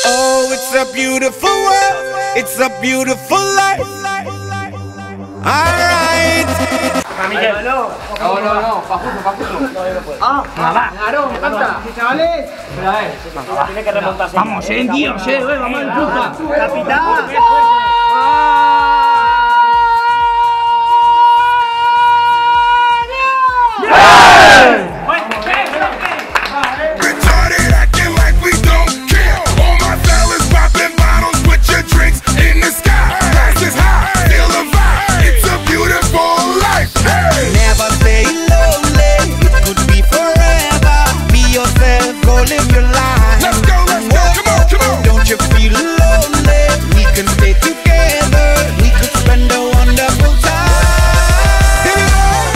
Oh, it's a beautiful world, it's a beautiful life. Alright. No, nada. Claro, canta, chavales. Tiene que remontarse. Vamos, tío, vamos al puta. Capitán. Live your life. Let's go, come on. Don't you feel lonely? We can stay together. We could spend a wonderful time.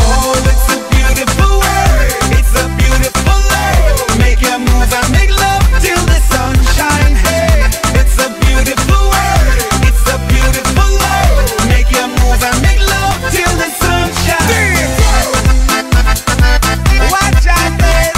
Oh, it's a beautiful world. It's a beautiful life. Make your move and make love till the sunshine. Hey, it's a beautiful world. It's a beautiful life. Make your move and make love till the sunshine. Watch out, baby.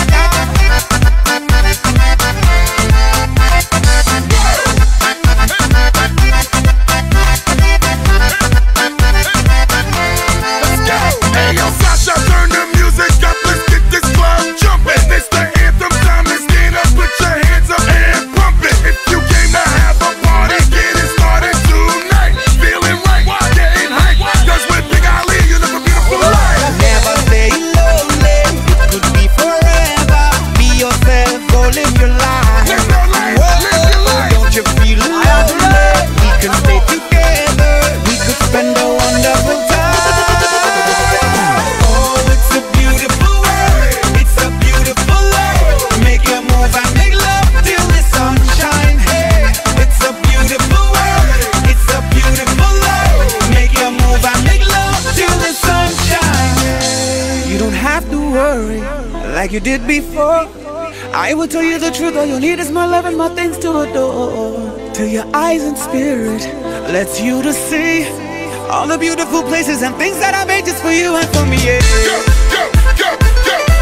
Like you did before, I will tell you the truth. All you need is my love and my things to adore. Till your eyes and spirit lets you to see all the beautiful places and things that I made just for you and for me. Yeah. Go, go, go, go.